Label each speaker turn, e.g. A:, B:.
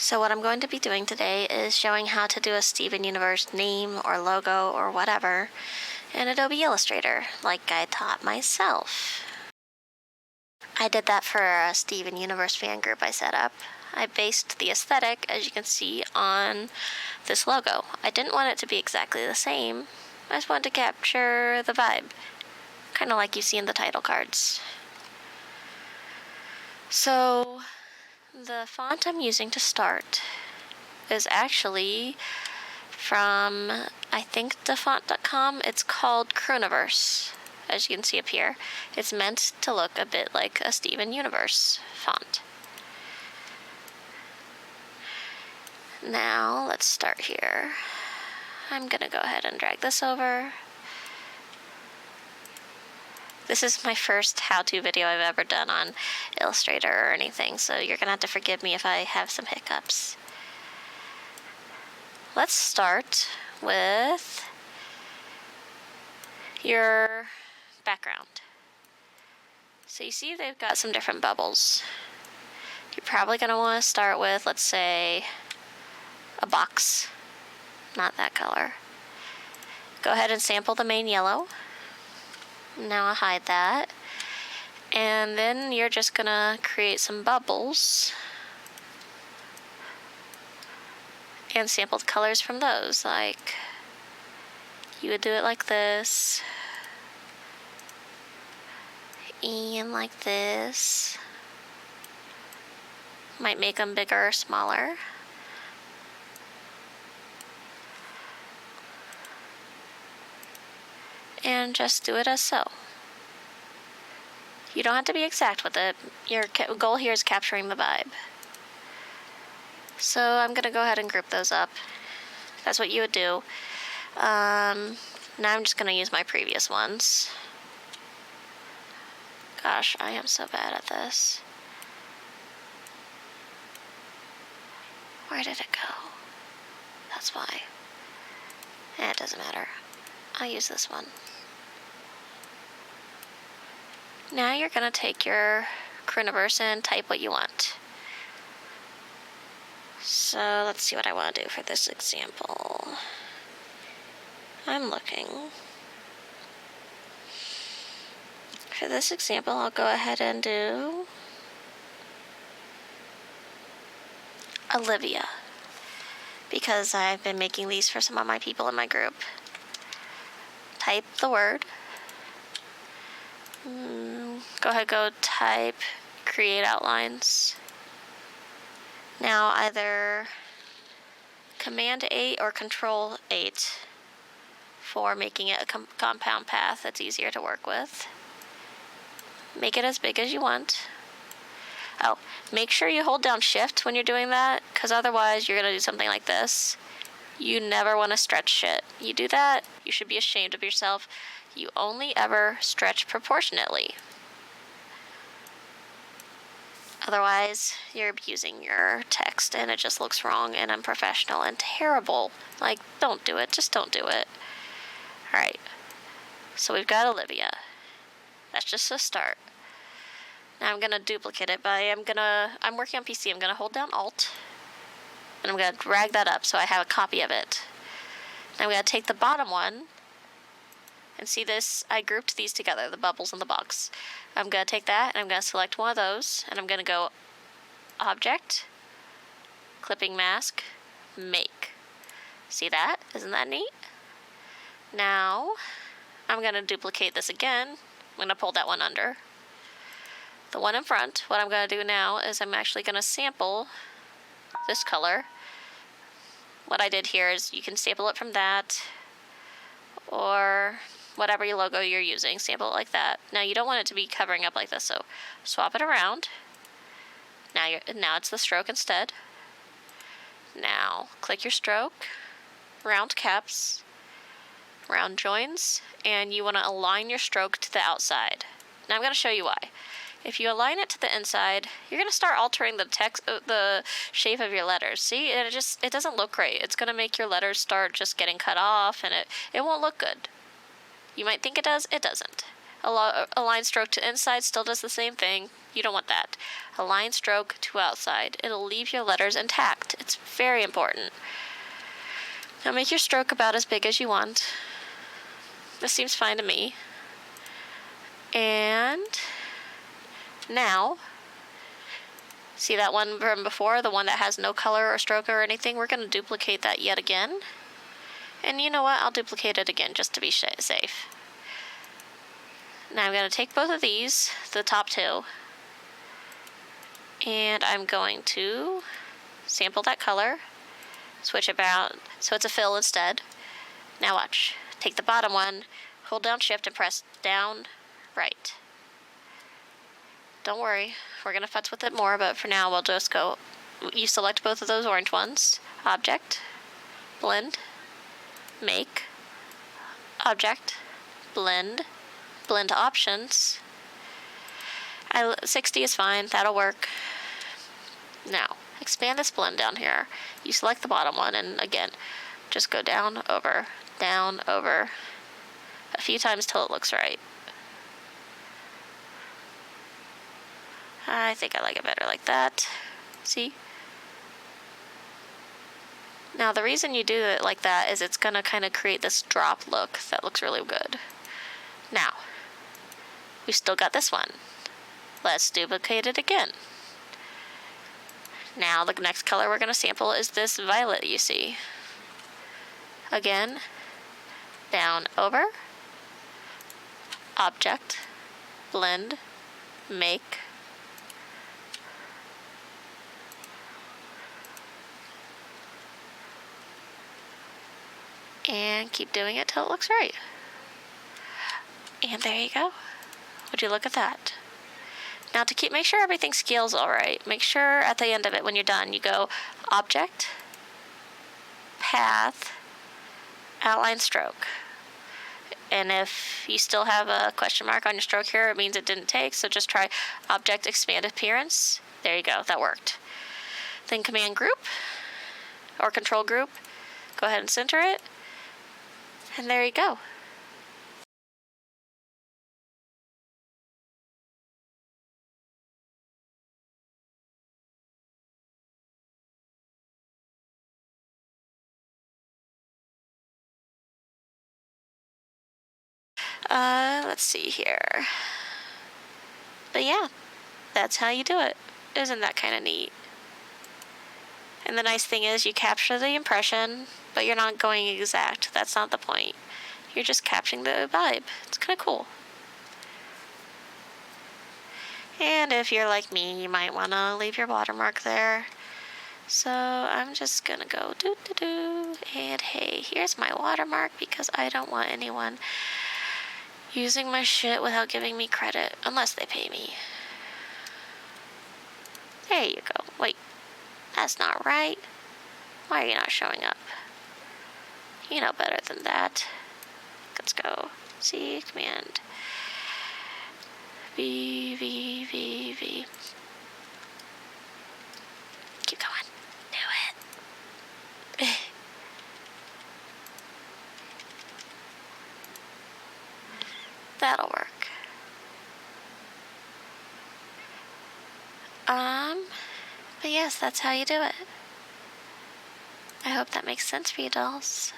A: So what I'm going to be doing today is showing how to do a Steven Universe name or logo or whatever in Adobe Illustrator, like I taught myself. I did that for a Steven Universe fan group I set up. I based the aesthetic, as you can see, on this logo. I didn't want it to be exactly the same. I just wanted to capture the vibe, kind of like you see in the title cards. So the font I'm using to start is actually from, I think, thefont.com. It's called Croniverse, as you can see up here. It's meant to look a bit like a Steven Universe font. Now, let's start here. I'm gonna go ahead and drag this over. This is my first how-to video I've ever done on Illustrator or anything, so you're gonna have to forgive me if I have some hiccups. Let's start with your background. So you see they've got some different bubbles. You're probably gonna wanna start with, let's say, a box, not that color. Go ahead and sample the main yellow. Now I'll hide that. And then you're just gonna create some bubbles and sample the colors from those. Like, you would do it like this, and like this. Might make them bigger or smaller. And just do it as so. You don't have to be exact with it. Your goal here is capturing the vibe. So I'm going to go ahead and group those up. That's what you would do. Now I'm just going to use my previous ones. Gosh, I am so bad at this. Where did it go? That's why. It doesn't matter. I'll use this one. Now you're going to take your Croniverse and type what you want. So let's see what I want to do for this example. I'm looking. For this example, I'll go ahead and do Olivia, because I've been making these for some of my people in my group. Type the word. Go ahead, go type create outlines. Now either Command 8 or Control 8 for making it a compound path that's easier to work with. Make it as big as you want. Oh, make sure you hold down Shift when you're doing that, because otherwise you're going to do something like this. You never want to stretch shit. You do that, you should be ashamed of yourself. You only ever stretch proportionately. Otherwise, you're abusing your text and it just looks wrong and unprofessional and terrible. Like, don't do it. Just don't do it. Alright. So we've got Olivia. That's just a start. Now I'm going to duplicate it by, I'm working on PC. I'm going to hold down Alt. And I'm going to drag that up so I have a copy of it. Now I'm going to take the bottom one. And see this? I grouped these together, the bubbles in the box. I'm going to take that and I'm going to select one of those. And I'm going to go Object, Clipping Mask, Make. See that? Isn't that neat? Now, I'm going to duplicate this again. I'm going to pull that one under. The one in front, what I'm going to do now is I'm actually going to sample this color. What I did here is you can sample it from that, or whatever your logo you're using, sample it like that. Now you don't want it to be covering up like this, so swap it around. Now it's the stroke instead. Now click your stroke, round caps, round joins, and you want to align your stroke to the outside. Now I'm going to show you why. If you align it to the inside, you're going to start altering the text, the shape of your letters. See, it doesn't look great. It's going to make your letters start just getting cut off, and it won't look good. You might think it does, it doesn't. A line stroke to inside still does the same thing. You don't want that. A line stroke to outside. It'll leave your letters intact. It's very important. Now make your stroke about as big as you want. This seems fine to me. And now, see that one from before, the one that has no color or stroke or anything? We're going to duplicate that yet again. And you know what? I'll duplicate it again just to be safe. Now I'm going to take both of these, the top two, and I'm going to sample that color, switch it out so it's a fill instead. Now watch. Take the bottom one, hold down shift and press down right. Don't worry, we're going to futz with it more, but for now we'll just go. You select both of those orange ones. Object, blend, make, object, blend, blend options. 60 is fine, that'll work. Now, expand this blend down here. You select the bottom one, and again, just go down, over, a few times till it looks right. I think I like it better like that. See? Now, the reason you do it like that is it's going to kind of create this drop look that looks really good. Now, we've still got this one. Let's duplicate it again. Now, the next color we're going to sample is this violet you see. Again, down, over, object, blend, make, and keep doing it till it looks right. And there you go. Would you look at that? Now to make sure everything scales all right, make sure at the end of it when you're done, you go object, path, outline stroke. And if you still have a question mark on your stroke here, it means it didn't take, so just try object expand appearance. There you go, that worked. Then command group or control group, go ahead and center it. And there you go. Let's see here. But yeah, that's how you do it. Isn't that kind of neat? And the nice thing is you capture the impression, but you're not going exact. That's not the point. You're just capturing the vibe. It's kind of cool. And if you're like me, you might want to leave your watermark there. So I'm just going to go do-do-do. And hey, here's my watermark because I don't want anyone using my shit without giving me credit, unless they pay me. There you go. Wait, that's not right. Why are you not showing up? You know better than that. Let's go. C, command. V. Keep going. Do it. That'll work. But yes, that's how you do it. I hope that makes sense for you dolls.